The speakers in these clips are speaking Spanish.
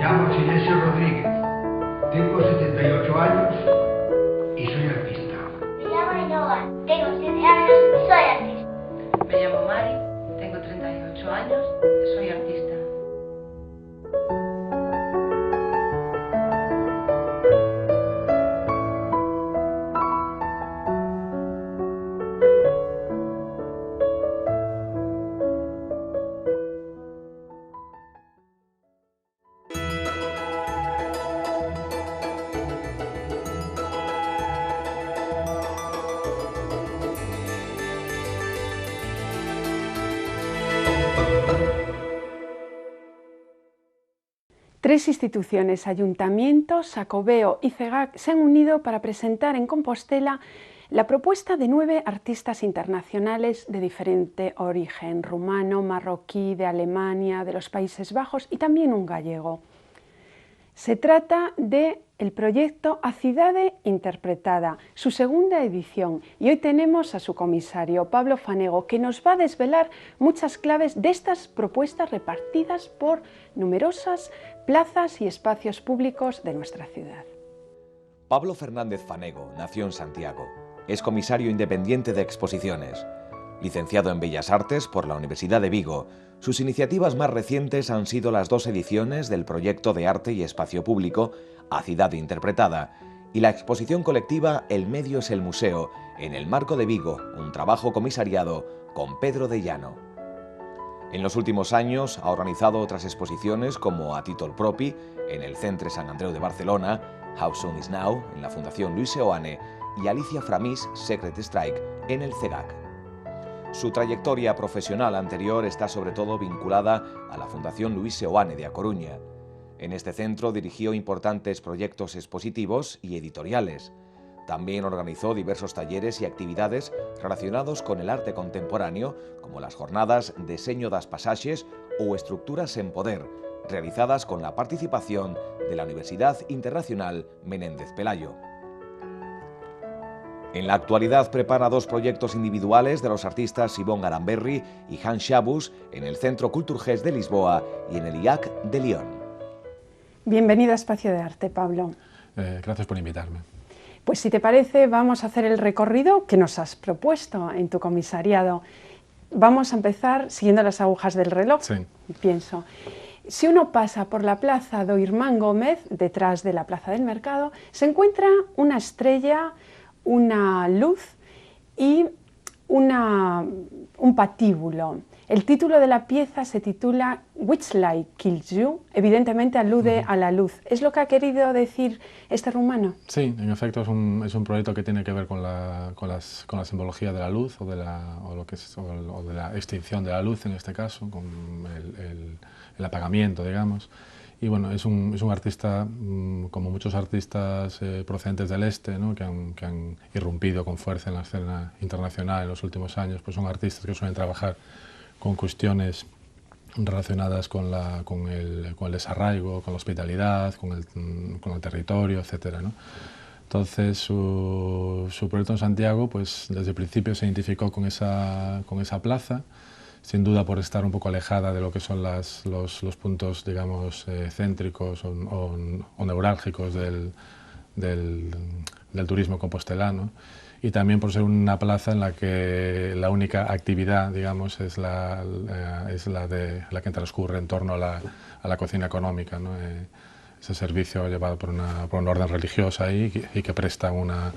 llamo Sinesio Rodríguez, tengo 78 años y soy artista. Me llamo Ainhoa, tengo 7 años y soy artista. Me llamo Mari, tengo 38 años y soy artista. Tres instituciones, ayuntamientos, Xacobeo y CEGAC, se han unido para presentar en Compostela la propuesta de 9 artistas internacionales de diferente origen, rumano, marroquí, de Alemania, de los Países Bajos y también un gallego. Se trata del proyecto A Cidade Interpretada, su segunda edición, y hoy tenemos a su comisario, Pablo Fanego, que nos va a desvelar muchas claves de estas propuestas repartidas por numerosas plazas y espacios públicos de nuestra ciudad. Pablo Fernández Fanego nació en Santiago. Es comisario independiente de exposiciones. Licenciado en Bellas Artes por la Universidad de Vigo, sus iniciativas más recientes han sido las 2 ediciones del proyecto de arte y espacio público A Cidade Interpretada y la exposición colectiva El medio es el museo, en el Marco de Vigo, un trabajo comisariado con Pedro de Llano. En los últimos años ha organizado otras exposiciones como A Títol Propi, en el Centre Sant Andreu de Barcelona, How Soon Is Now, en la Fundación Luis Seoane, y Alicia Framis Secret Strike, en el CEGAC. Su trayectoria profesional anterior está sobre todo vinculada a la Fundación Luis Seoane de A Coruña. En este centro dirigió importantes proyectos expositivos y editoriales. También organizó diversos talleres y actividades relacionados con el arte contemporáneo, como las jornadas Deseño das Pasaxes o Estructuras en Poder, realizadas con la participación de la Universidad Internacional Menéndez Pelayo. En la actualidad prepara 2 proyectos individuales de los artistas Ivonne Aramberri y Hans Schabus en el Centro Culturges de Lisboa y en el IAC de Lyon. Bienvenido a Espacio de Arte, Pablo. Gracias por invitarme. Pues si te parece, vamos a hacer el recorrido que nos has propuesto en tu comisariado. Vamos a empezar siguiendo las agujas del reloj, Sí. Pienso. Si uno pasa por la plaza do Irmán Gómez, detrás de la plaza del mercado, se encuentra una estrella, una luz y un patíbulo. El título de la pieza se titula Which Light Kills You, evidentemente alude a la luz. ¿Es lo que ha querido decir este rumano? Sí, en efecto es un proyecto que tiene que ver con la simbología de la luz o de la extinción de la luz en este caso, con el apagamiento, digamos. Y bueno, es un artista, como muchos artistas procedentes del este, ¿no? que han irrumpido con fuerza en la escena internacional en los últimos años, pues son artistas que suelen trabajar con cuestiones relacionadas con el desarraigo, con la hospitalidad, con el territorio, etc., ¿no? Entonces su proyecto en Santiago, pues desde el principio se identificó con esa plaza, sin duda por estar un poco alejada de lo que son los puntos, digamos, céntricos o neurálgicos del turismo compostelano, y también por ser una plaza en la que la única actividad, digamos, es la que transcurre en torno a la cocina económica, ¿no? Ese servicio llevado por una orden religiosa ahí y que presta una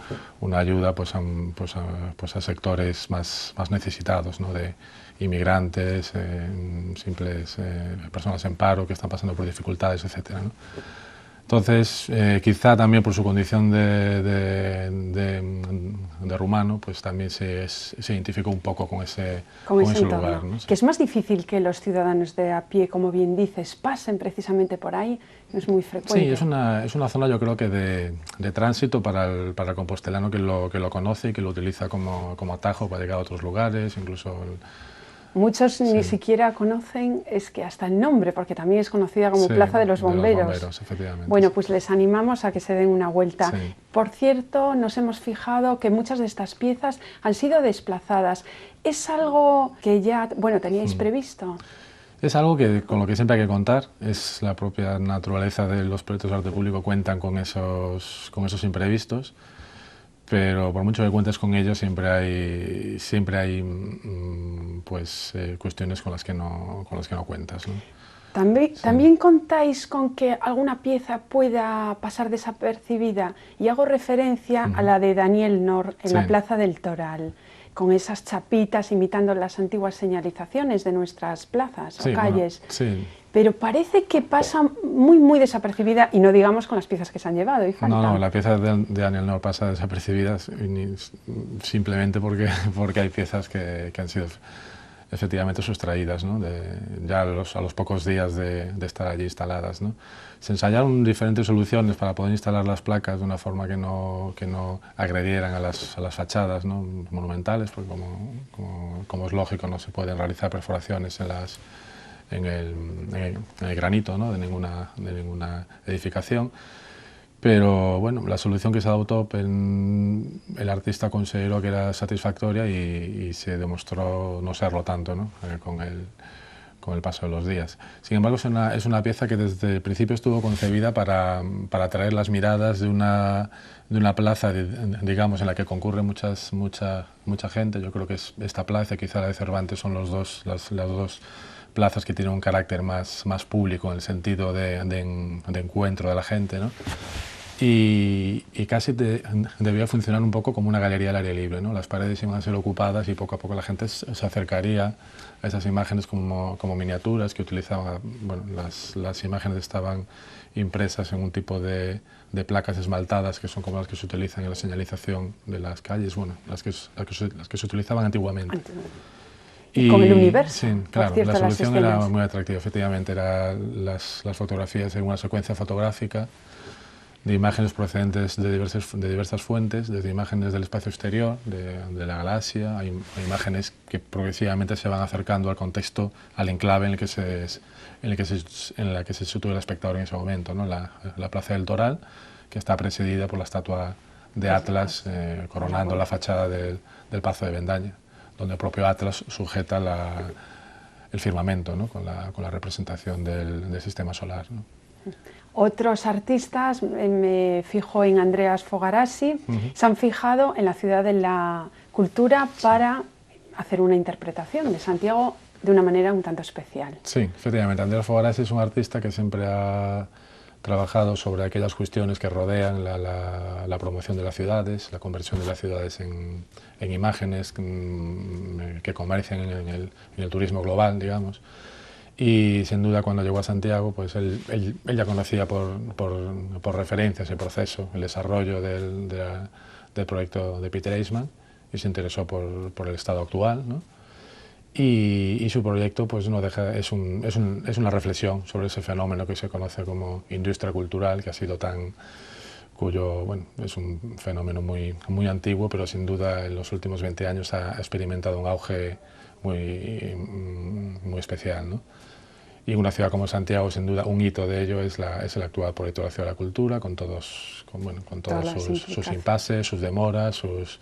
ayuda pues a sectores más necesitados, ¿no? De inmigrantes, simples personas en paro que están pasando por dificultades, etc., ¿no? Entonces, quizá también por su condición de rumano, pues también se identificó un poco con ese lugar, ¿no? Sí. Que es más difícil que los ciudadanos de a pie, como bien dices, pasen precisamente por ahí, no es muy frecuente. Sí, es una zona, yo creo que de tránsito para el compostelano que lo conoce y que lo utiliza como atajo para llegar a otros lugares, incluso... Muchos ni siquiera conocen, es que hasta el nombre, porque también es conocida como Plaza de los Bomberos. De los bomberos, efectivamente. Bueno, pues les animamos a que se den una vuelta. Sí. Por cierto, nos hemos fijado que muchas de estas piezas han sido desplazadas. ¿Es algo que ya, teníais previsto? Es algo con lo que siempre hay que contar, es la propia naturaleza de los proyectos de arte público, cuentan con esos imprevistos, pero por mucho que cuentes con ellos siempre hay pues, cuestiones con las que no cuentas, ¿no? ¿También contáis con que alguna pieza pueda pasar desapercibida? Y hago referencia a la de Daniel Nor en la Plaza del Toral, con esas chapitas imitando las antiguas señalizaciones de nuestras plazas o calles. Sí. Pero parece que pasa muy desapercibida, y no digamos con las piezas que se han llevado y faltan. No, la pieza de Daniel Nor pasa desapercibida simplemente porque hay piezas que han sido efectivamente sustraídas, ¿no? Ya a los pocos días de estar allí instaladas, ¿no? Se ensayaron diferentes soluciones para poder instalar las placas de una forma que no agredieran a las fachadas, ¿no? Monumentales, porque como es lógico no se pueden realizar perforaciones en el granito, ¿no? de ninguna edificación. Pero bueno, la solución que se adoptó el artista consideró que era satisfactoria y se demostró no serlo tanto, ¿no? con el paso de los días. Sin embargo, es una pieza que desde el principio estuvo concebida para atraer las miradas de una plaza, digamos, en la que concurre mucha gente. Yo creo que esta plaza, quizá la de Cervantes, son las dos plazas que tienen un carácter más público en el sentido de encuentro de la gente, ¿no? Y casi debía funcionar un poco como una galería al aire libre, ¿no? Las paredes iban a ser ocupadas y poco a poco la gente se acercaría a esas imágenes como miniaturas que utilizaban. Bueno, las imágenes estaban impresas en un tipo de placas esmaltadas que son como las que se utilizan en la señalización de las calles, bueno, las que se utilizaban antiguamente. Y con el universo. Sí, claro, la solución era muy atractiva, efectivamente, eran las fotografías en una secuencia fotográfica de imágenes procedentes de diversas fuentes, desde imágenes del espacio exterior, de la galaxia, hay imágenes que progresivamente se van acercando al contexto, al enclave en la que se sitúa el espectador en ese momento, ¿no? La Plaza del Toral, que está presidida por la estatua de Atlas coronando la fachada del Pazo de Bendaña, donde el propio Atlas sujeta el firmamento, ¿no? con la representación del sistema solar, ¿no? Otros artistas, me fijo en Andreas Fogarasi, se han fijado en la ciudad de la cultura para hacer una interpretación de Santiago de una manera un tanto especial. Sí, efectivamente. Andreas Fogarasi es un artista que siempre ha trabajado sobre aquellas cuestiones que rodean la promoción de las ciudades, la conversión de las ciudades en imágenes que comercian en el turismo global, digamos. Y sin duda cuando llegó a Santiago, pues él ya conocía por referencia ese proceso, el desarrollo del proyecto de Peter Eisman, y se interesó por el estado actual, ¿no? Y su proyecto pues no deja, es una reflexión sobre ese fenómeno que se conoce como industria cultural, que ha sido bueno, es un fenómeno muy antiguo, pero sin duda en los últimos 20 años ha experimentado un auge muy especial, ¿no? Y una ciudad como Santiago, sin duda, un hito de ello es el actual proyecto de la Ciudad de la Cultura, con todos sus impases, sus demoras, sus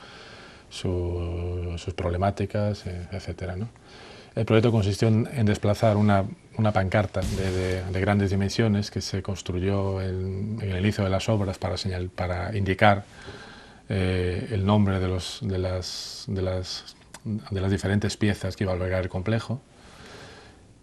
problemáticas, etcétera, ¿no? El proyecto consistió en desplazar una pancarta de grandes dimensiones que se construyó en el inicio de las obras para indicar el nombre de las diferentes piezas que iba a albergar el complejo.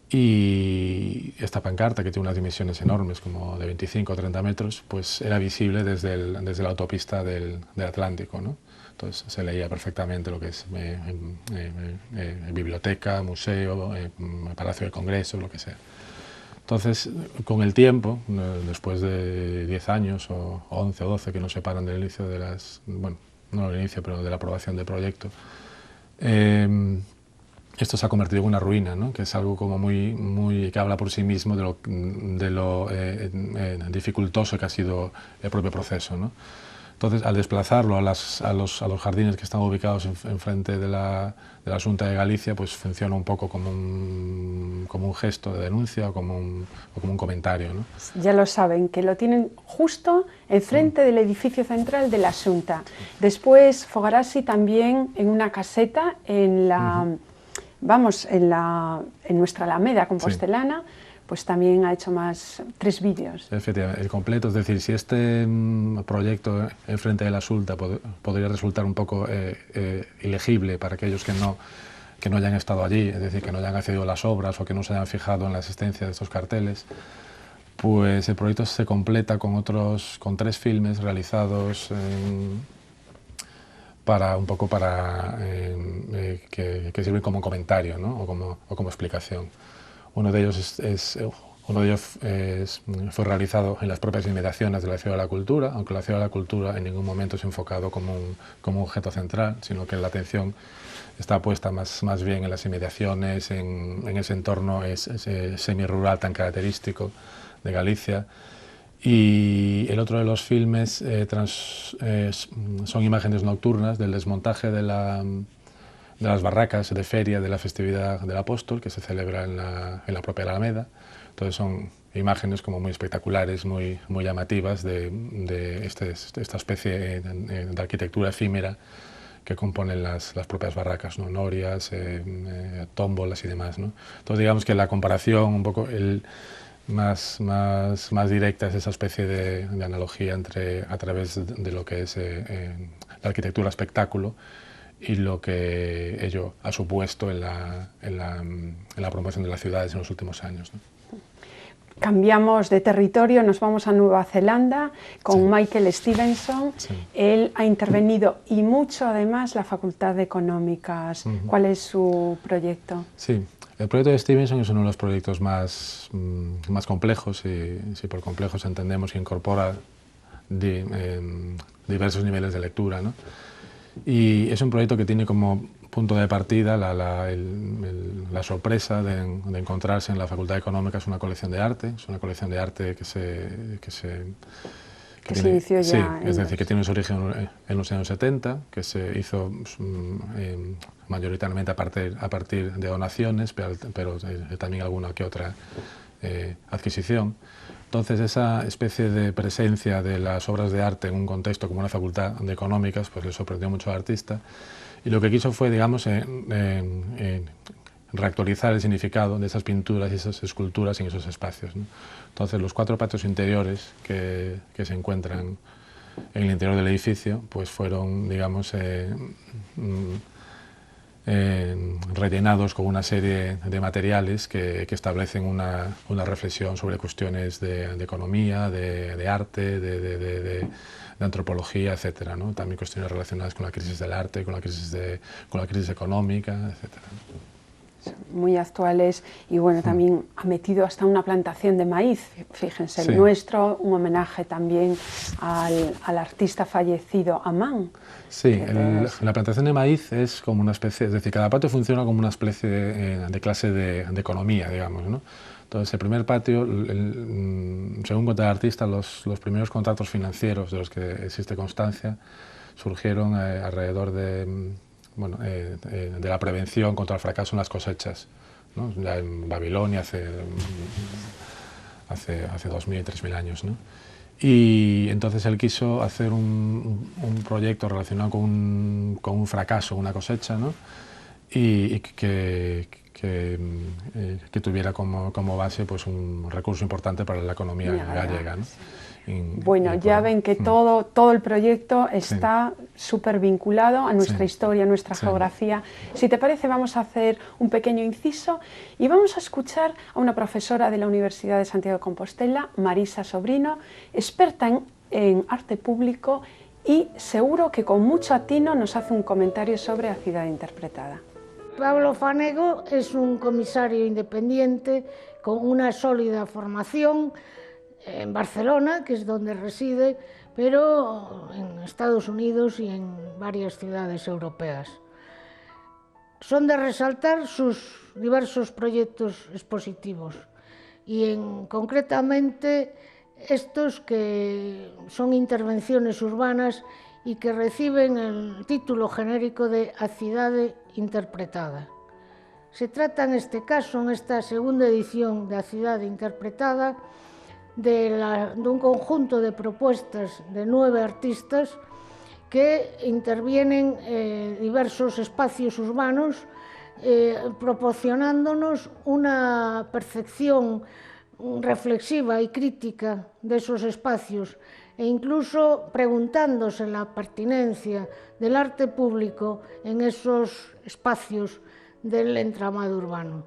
Y esta pancarta, que tiene unas dimensiones enormes, como de 25 o 30 metros, pues era visible desde la autopista del Atlántico, ¿no? Entonces se leía perfectamente lo que es biblioteca, museo, palacio de congresos, lo que sea. Entonces, con el tiempo, después de 10 años o 11 o 12 que nos separan del inicio de bueno, no del inicio, pero de la aprobación del proyecto, esto se ha convertido en una ruina, ¿no? Que es algo como que habla por sí mismo de lo dificultoso que ha sido el propio proceso, ¿no? Entonces, al desplazarlo a los jardines que están ubicados enfrente de la Xunta de Galicia, pues funciona un poco como un gesto de denuncia o como un comentario, ¿no? Ya lo saben, que lo tienen justo enfrente del edificio central de la Xunta. Después, Fogarasi también en una caseta en la vamos, en nuestra Alameda compostelana, pues también ha hecho 3 vídeos. Efectivamente, el completo, es decir, si este proyecto enfrente de la Sulta podría resultar un poco ilegible para aquellos que no hayan estado allí, es decir, que no hayan accedido a las obras o que no se hayan fijado en la existencia de estos carteles, pues el proyecto se completa con 3 filmes realizados que sirven como comentario, ¿no? o como explicación. Uno de ellos fue realizado en las propias inmediaciones de la Ciudad de la Cultura, aunque la Ciudad de la Cultura en ningún momento es enfocado como un objeto central, sino que la atención está puesta más bien en las inmediaciones, en ese entorno semi-rural tan característico de Galicia. Y el otro de los filmes son imágenes nocturnas del desmontaje de las barracas de feria de la festividad del Apóstol, que se celebra en la propia Alameda. Entonces son imágenes como muy espectaculares, muy llamativas de esta especie de arquitectura efímera que componen las propias barracas, ¿no? Norias, tómbolas y demás, ¿no? Entonces digamos que la comparación un poco más directa es esa especie de analogía a través de lo que es la arquitectura espectáculo y lo que ello ha supuesto en la promoción de las ciudades en los últimos años, ¿no? Cambiamos de territorio, nos vamos a Nueva Zelanda con Sí. Michael Stevenson. Sí. Él ha intervenido y mucho además la Facultad de Económicas. ¿Cuál es su proyecto? Sí, el proyecto de Stevenson es uno de los proyectos más complejos, y si por complejos entendemos que incorpora diversos niveles de lectura, ¿no? Y es un proyecto que tiene como punto de partida la sorpresa de encontrarse en la Facultad de Económicas una colección de arte. Es una colección de arte que se inició sí, ya. es decir, que tiene su origen en los años 70, que se hizo mayoritariamente a partir de donaciones, pero también alguna que otra adquisición. Entonces, esa especie de presencia de las obras de arte en un contexto como una facultad de económicas, pues le sorprendió mucho al artista, y lo que quiso fue, digamos, reactualizar el significado de esas pinturas y esas esculturas en esos espacios, ¿no? Entonces, los 4 patios interiores que se encuentran en el interior del edificio, pues fueron, digamos, rellenados con una serie de materiales que establecen una reflexión sobre cuestiones de economía, de arte, de antropología, etcétera, ¿no? También cuestiones relacionadas con la crisis del arte, con la crisis económica, etcétera. Muy actuales y bueno, también ha metido hasta una plantación de maíz, fíjense, Sí. el nuestro, un homenaje también al artista fallecido Amán. Sí, la plantación de maíz es como una especie, es decir, cada patio funciona como una especie de clase de economía, digamos, ¿no? Entonces, el primer patio, según cuenta el artista, los primeros contratos financieros de los que existe constancia surgieron alrededor de la prevención contra el fracaso en las cosechas, ¿no? Ya en Babilonia hace 2000 y 3000 años, ¿no? Y entonces él quiso hacer un proyecto relacionado con un fracaso, una cosecha, ¿no? Y que tuviera como base pues un recurso importante para la economía gallega, ¿no? Bueno, ya ven que todo el proyecto está súper vinculado a nuestra historia, a nuestra geografía. Si te parece, vamos a hacer un pequeño inciso y vamos a escuchar a una profesora de la Universidad de Santiago de Compostela, Marisa Sobrino, experta en arte público y seguro que con mucho atino nos hace un comentario sobre la ciudad interpretada. Pablo Fanego es un comisario independiente con una sólida formación en Barcelona, que es donde reside, pero en Estados Unidos y en varias ciudades europeas. Son de resaltar sus diversos proyectos expositivos y concretamente estos que son intervenciones urbanas y que reciben el título genérico de A Cidade Interpretada. Se trata en este caso, en esta segunda edición de A Cidade Interpretada, de un conjunto de propuestas de 9 artistas que intervienen diversos espacios urbanos proporcionándonos una percepción reflexiva y crítica de esos espacios e incluso preguntándose la pertinencia del arte público en esos espacios del entramado urbano.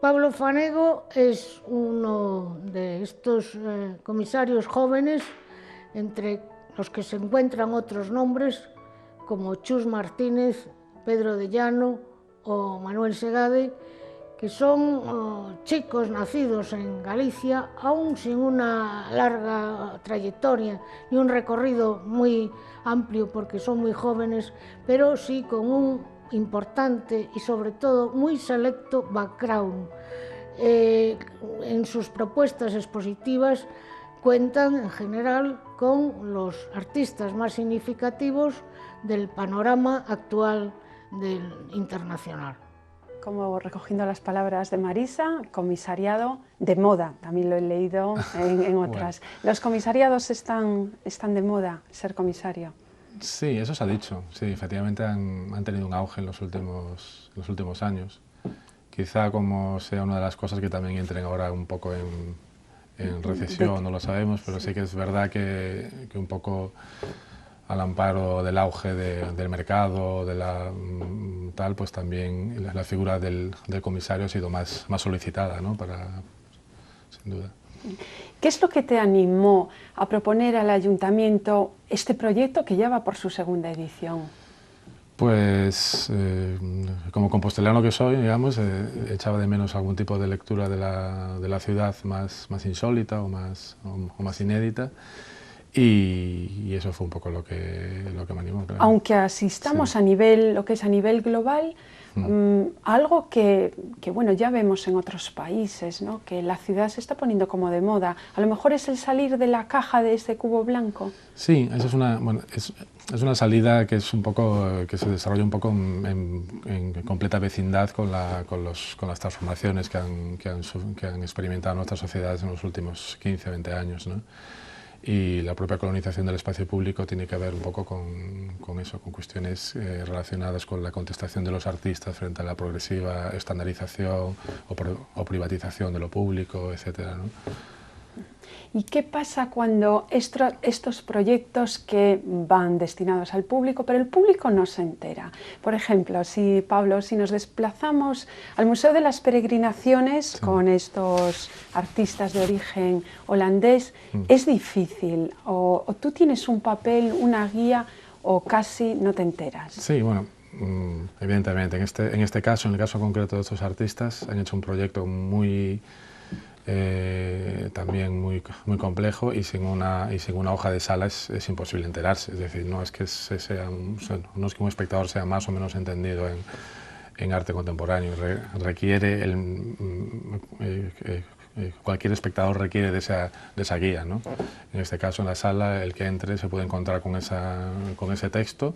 Pablo Fanego es uno de estos comisarios jóvenes, entre los que se encuentran otros nombres como Chus Martínez, Pedro de Llano o Manuel Segade, que son chicos nacidos en Galicia, aún sin una larga trayectoria y un recorrido muy amplio porque son muy jóvenes, pero sí con un importante y sobre todo muy selecto background. En sus propuestas expositivas cuentan en general con los artistas más significativos del panorama actual del internacional. Como recogiendo las palabras de Marisa, comisariado de moda, también lo he leído en otras. Bueno. ¿Los comisariados están de moda, ser comisario? Sí, eso se ha dicho. Sí, efectivamente han tenido un auge en los últimos años. Quizá como sea una de las cosas que también entren ahora un poco en recesión, no lo sabemos, pero sí que es verdad que un poco al amparo del auge del mercado, tal, pues también la figura del comisario ha sido más solicitada, ¿no? Sin duda. ¿Qué es lo que te animó a proponer al ayuntamiento este proyecto que ya va por su segunda edición? Pues como compostelano que soy, digamos, echaba de menos algún tipo de lectura de la ciudad más insólita o más inédita. Y eso fue un poco lo que me animó. Claro. Aunque asistamos sí. Lo que es a nivel global, algo que bueno, ya vemos en otros países, ¿no? Que la ciudad se está poniendo como de moda. A lo mejor es el salir de la caja de este cubo blanco. Sí, eso es una salida que es un poco que se desarrolla un poco en completa vecindad con las transformaciones que han experimentado nuestras sociedades en los últimos 15 o 20 años, ¿no? Y la propia colonización del espacio público tiene que ver un poco con eso, con cuestiones relacionadas con la contestación de los artistas frente a la progresiva estandarización o privatización de lo público, etcétera, ¿no? ¿Y qué pasa cuando estos proyectos que van destinados al público, pero el público no se entera? Por ejemplo, Pablo, si nos desplazamos al Museo de las Peregrinaciones sí. Con estos artistas de origen holandés, ¿es difícil? ¿O tú tienes un papel, una guía, o casi no te enteras? Sí, bueno, evidentemente. En este caso, en el caso concreto de estos artistas, han hecho un proyecto también muy complejo y sin una hoja de sala es imposible enterarse. Es decir, no es que un espectador sea más o menos entendido en arte contemporáneo. Cualquier espectador requiere de esa guía, ¿no? En este caso, en la sala, el que entre se puede encontrar con ese texto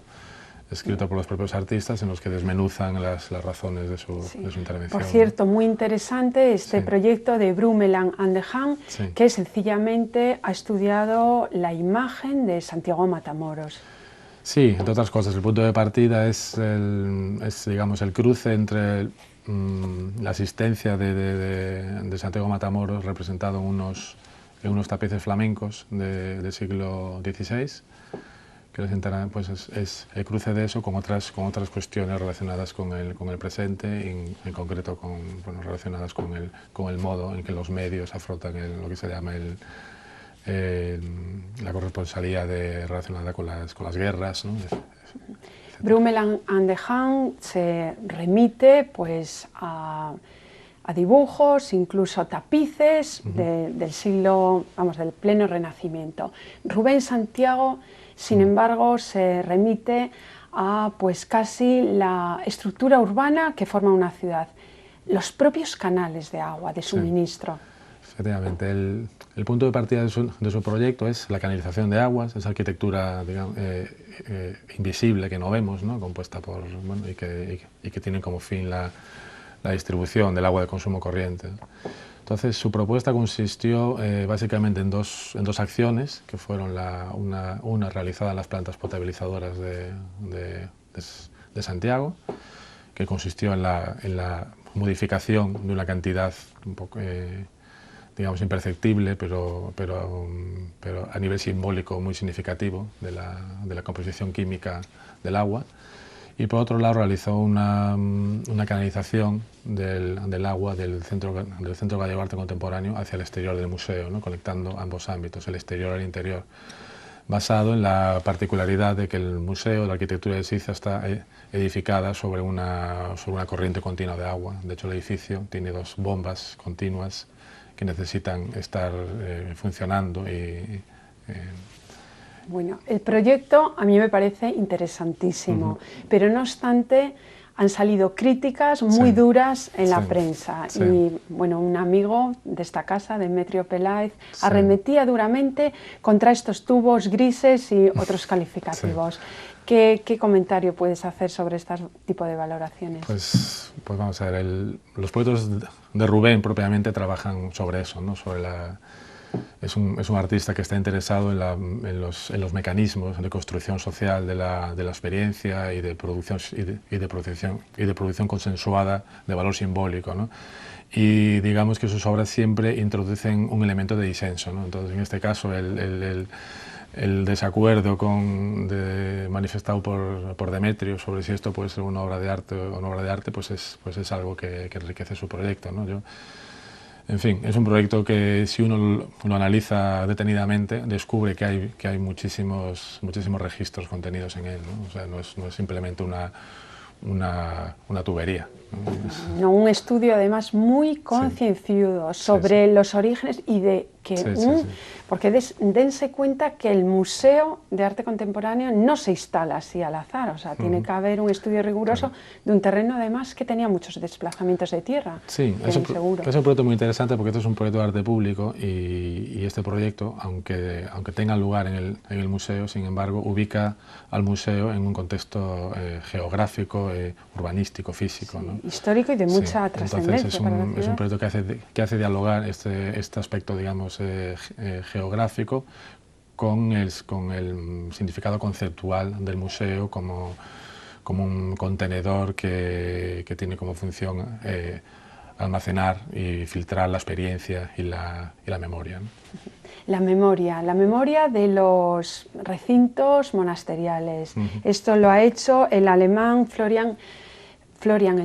escrito por los propios artistas en los que desmenuzan las razones de su intervención. Por cierto, muy interesante este proyecto de Brumelang and de Haan, que sencillamente ha estudiado la imagen de Santiago Matamoros. Sí, entre otras cosas, el punto de partida es digamos, el cruce entre la asistencia de Santiago Matamoros representado en unos tapices flamencos del siglo XVI, pues es el cruce de eso con otras cuestiones relacionadas con el presente, en concreto relacionadas con el modo en que los medios afrontan lo que se llama la corresponsalía relacionada con las guerras, ¿no? Brumelang and de Haan se remite pues a dibujos, incluso tapices del siglo, del pleno Renacimiento. Rubén Santiago, sin embargo, se remite a pues casi la estructura urbana que forma una ciudad, los propios canales de agua, de suministro. Sí, efectivamente, el punto de partida de su proyecto es la canalización de aguas, esa arquitectura, digamos, invisible que no vemos, ¿no? Compuesta por, y que tiene como fin la distribución del agua de consumo corriente. Entonces, su propuesta consistió básicamente en dos acciones, que fueron una realizada en las plantas potabilizadoras de Santiago, que consistió en la modificación de una cantidad un poco, digamos, imperceptible, pero a nivel simbólico muy significativo de la composición química del agua. Y por otro lado realizó una canalización del agua del Centro Gallego de Arte Contemporáneo hacia el exterior del museo, ¿no? Conectando ambos ámbitos, el exterior y el interior, basado en la particularidad de que el museo, la arquitectura de Siza, está edificada sobre una corriente continua de agua. De hecho, el edificio tiene 2 bombas continuas que necesitan estar funcionando. Bueno, el proyecto a mí me parece interesantísimo, pero no obstante han salido críticas muy duras en la prensa y bueno, un amigo de esta casa, Demetrio Peláez, arremetía duramente contra estos tubos grises y otros calificativos. ¿Qué comentario puedes hacer sobre este tipo de valoraciones? Pues vamos a ver, los proyectos de Rubén propiamente trabajan sobre eso, ¿no? Es un artista que está interesado en los mecanismos de construcción social de la experiencia y de producción consensuada de valor simbólico, ¿no? Y digamos que sus obras siempre introducen un elemento de disenso, ¿no? Entonces, en este caso, el desacuerdo manifestado por Demetrio sobre si esto puede ser una obra de arte o no obra de arte, pues es algo que enriquece su proyecto, ¿no? En fin, es un proyecto que si uno lo analiza detenidamente, descubre que hay muchísimos registros contenidos en él, ¿no? O sea, no es simplemente una tubería, ¿no? No, un estudio además muy concienzudo sobre los orígenes y de que porque dense cuenta que el Museo de Arte Contemporáneo no se instala así al azar, o sea, tiene que haber un estudio riguroso de un terreno además que tenía muchos desplazamientos de tierra. Sí, es un proyecto muy interesante porque esto es un proyecto de arte público y este proyecto, aunque tenga lugar en el museo, sin embargo, ubica al museo en un contexto geográfico, urbanístico, físico, ¿no? Histórico y de mucha trascendencia para la ciudad. Es un proyecto que hace dialogar este aspecto, digamos, geográfico con el significado conceptual del museo como un contenedor que tiene como función almacenar y filtrar la experiencia y la memoria, ¿no? La memoria de los recintos monasteriales. Esto lo ha hecho el alemán Florian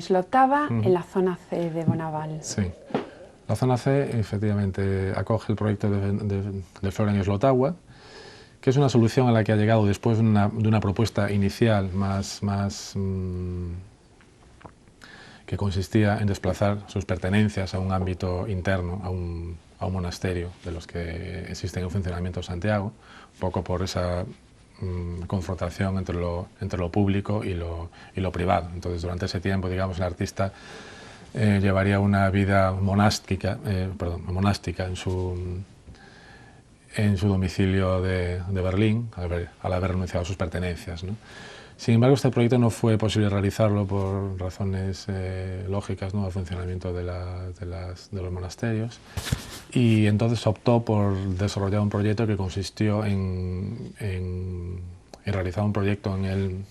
Slotava en la zona C de Bonaval. Sí. La zona C, efectivamente, acoge el proyecto de Florian Slotava, que es una solución a la que ha llegado después de una propuesta inicial que consistía en desplazar sus pertenencias a un ámbito interno, a un monasterio de los que existen en funcionamiento en Santiago, un poco por esa confrontación entre lo público y lo privado. Entonces, durante ese tiempo, digamos, el artista llevaría una vida monástica en su domicilio de Berlín, al haber renunciado a sus pertenencias, ¿no? Sin embargo, este proyecto no fue posible realizarlo por razones lógicas, ¿no?, al funcionamiento de los monasterios, y entonces optó por desarrollar un proyecto que consistió en realizar un proyecto en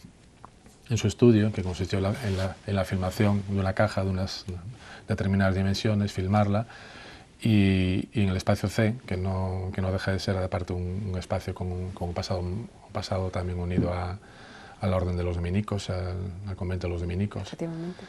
su estudio, que consistió en la filmación de una caja de unas determinadas dimensiones, filmarla, y en el espacio C, que no deja de ser aparte un espacio con un pasado también unido a la orden de los dominicos, al convento de los dominicos. Efectivamente.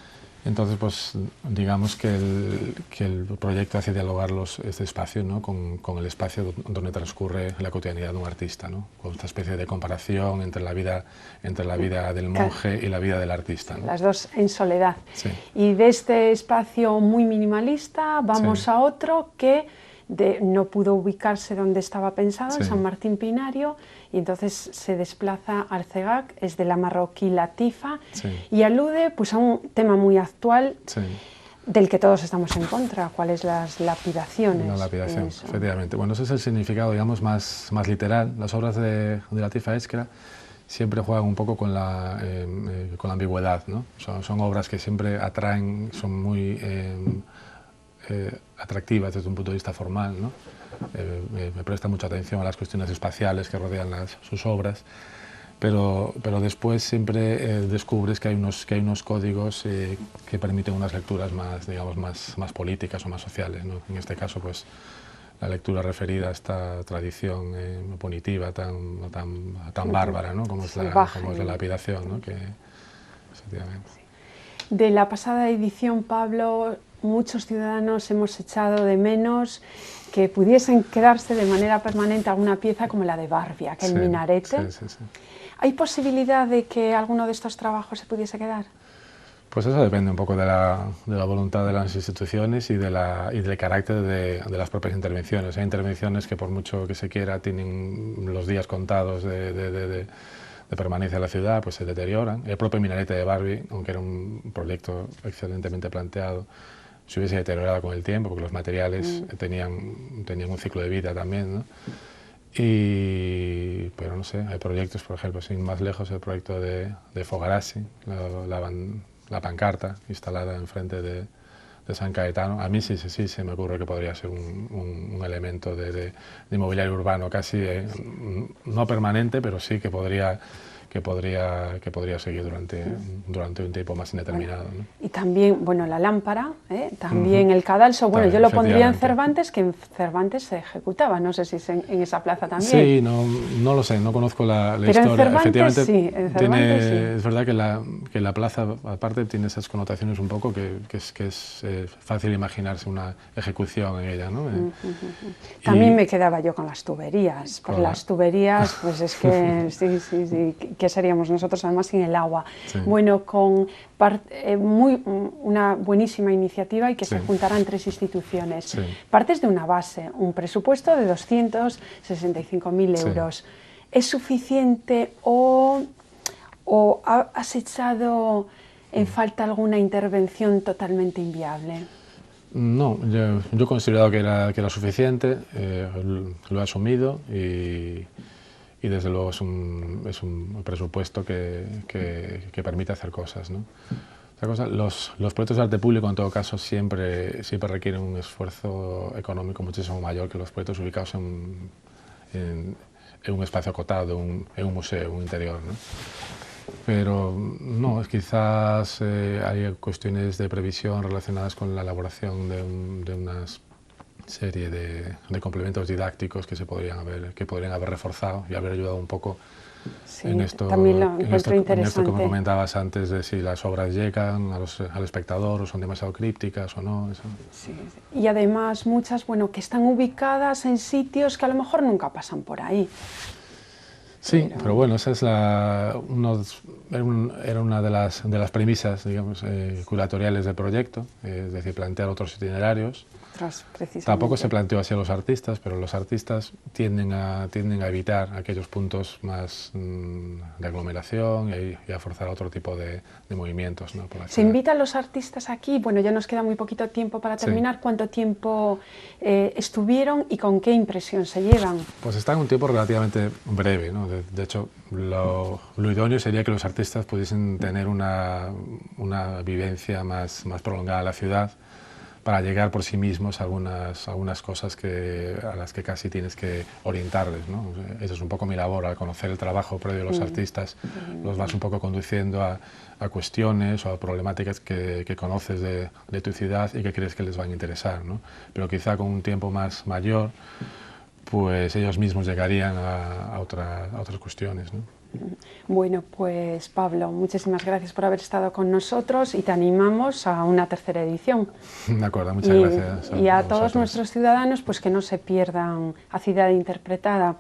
Entonces, pues digamos que el proyecto hace dialogar este espacio, ¿no?, con el espacio donde transcurre la cotidianidad de un artista, ¿no?, con esta especie de comparación entre la vida del monje y la vida del artista, ¿no? Las dos en soledad. Sí. Y de este espacio muy minimalista vamos a otro que no pudo ubicarse donde estaba pensado, en San Martín Pinario, y entonces se desplaza al CEGAC, es de la marroquí Latifa, y alude pues a un tema muy actual del que todos estamos en contra, cuáles las lapidaciones. La lapidación, efectivamente. Bueno, ese es el significado, digamos, más literal. Las obras de Latifa Ezquerra siempre juegan un poco con la ambigüedad, ¿no? Son obras que siempre atraen, son muy atractivas desde un punto de vista formal, ¿no? Me presta mucha atención a las cuestiones espaciales que rodean sus obras, pero después siempre descubres que hay unos códigos que permiten unas lecturas más, digamos, más políticas o más sociales, ¿no? En este caso, pues, la lectura referida a esta tradición punitiva tan bárbara, ¿no? Como es la lapidación, ¿no? Que, efectivamente. De la pasada edición, Pablo, muchos ciudadanos hemos echado de menos que pudiesen quedarse de manera permanente alguna pieza como la de Barbie, aquel minarete. Sí. ¿Hay posibilidad de que alguno de estos trabajos se pudiese quedar? Pues eso depende un poco de la voluntad de las instituciones y del carácter de las propias intervenciones. Hay intervenciones que por mucho que se quiera tienen los días contados de permanencia en la ciudad, pues se deterioran. El propio minarete de Barbie, aunque era un proyecto excelentemente planteado, se hubiese deteriorado con el tiempo porque los materiales tenían un ciclo de vida también, ¿no? Pero no sé, hay proyectos, por ejemplo, sin más lejos, el proyecto de Fogarasi, la pancarta instalada enfrente de San Caetano. A mí sí se me ocurre que podría ser un elemento de mobiliario urbano casi, no permanente, pero sí que podría seguir durante un tiempo más indeterminado, ¿no? Y también, bueno, la lámpara, también el cadalso, bueno, yo lo pondría en Cervantes, que en Cervantes se ejecutaba, no sé si es en esa plaza también. Sí, no lo sé, no conozco la Pero historia. En Cervantes, efectivamente, sí, en Cervantes sí. Es verdad que la plaza, aparte, tiene esas connotaciones un poco que es fácil imaginarse una ejecución en ella, ¿no? También me quedaba yo con las tuberías, porque las tuberías, pues es que sí, ¿qué seríamos nosotros además sin el agua? Sí. Bueno, con una buenísima iniciativa y que se juntaran tres instituciones. Sí. Partes de una base, un presupuesto de 265.000 euros. ¿Es suficiente o has echado en falta alguna intervención totalmente inviable? No, yo he considerado que era suficiente, lo he asumido y desde luego es un presupuesto que permite hacer cosas, ¿no? Otra cosa, los proyectos de arte público en todo caso siempre requieren un esfuerzo económico muchísimo mayor que los proyectos ubicados en un espacio acotado, en un museo, un interior, ¿no? Pero no, quizás hay cuestiones de previsión relacionadas con la elaboración de una serie de complementos didácticos que podrían haber reforzado y haber ayudado un poco en esto que me comentabas antes de si las obras llegan al espectador o son demasiado crípticas o no. Eso. Sí. Y además muchas, bueno, que están ubicadas en sitios que a lo mejor nunca pasan por ahí. Sí, pero bueno, esa es era una de las premisas, digamos, curatoriales del proyecto, es decir, plantear otros itinerarios. Tampoco se planteó así a los artistas, pero los artistas tienden a evitar aquellos puntos más de aglomeración y a forzar otro tipo de movimientos, ¿no? Se invita a los artistas aquí, bueno, ya nos queda muy poquito tiempo para terminar. Sí. ¿Cuánto tiempo estuvieron y con qué impresión se llevan? Pues están un tiempo relativamente breve, ¿no? De hecho, lo idóneo sería que los artistas pudiesen tener una vivencia más prolongada en la ciudad, para llegar por sí mismos a algunas cosas a las que casi tienes que orientarles, ¿no? Esa es un poco mi labor, al conocer el trabajo previo de los artistas, los vas un poco conduciendo a cuestiones o a problemáticas que conoces de tu ciudad y que crees que les van a interesar, ¿no? Pero quizá con un tiempo más mayor, pues ellos mismos llegarían a otras cuestiones, ¿no? Bueno, pues Pablo, muchísimas gracias por haber estado con nosotros y te animamos a una tercera edición. De acuerdo, muchas gracias. Y a todos nuestros ciudadanos, pues que no se pierdan a Ciudad Interpretada,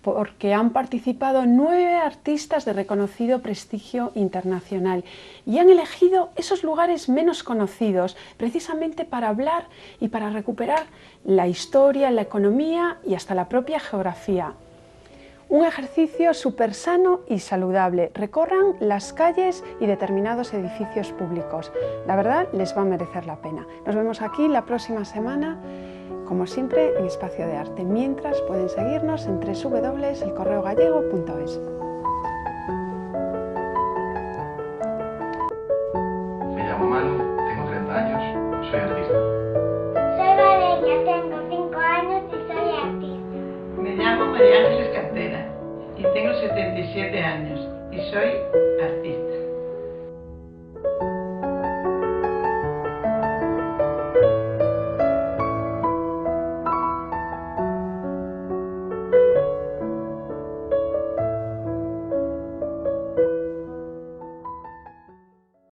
porque han participado 9 artistas de reconocido prestigio internacional y han elegido esos lugares menos conocidos precisamente para hablar y para recuperar la historia, la economía y hasta la propia geografía. Un ejercicio súper sano y saludable. Recorran las calles y determinados edificios públicos. La verdad, les va a merecer la pena. Nos vemos aquí la próxima semana, como siempre, en Espacio de Arte. Mientras, pueden seguirnos en www.elcorreogallego.es. Me llamo Manu, tengo 30 años, soy artista. Soy Valeria, tengo 5 años y soy artista. Me llamo María Ángeles Cantera y tengo 77 años y soy artista.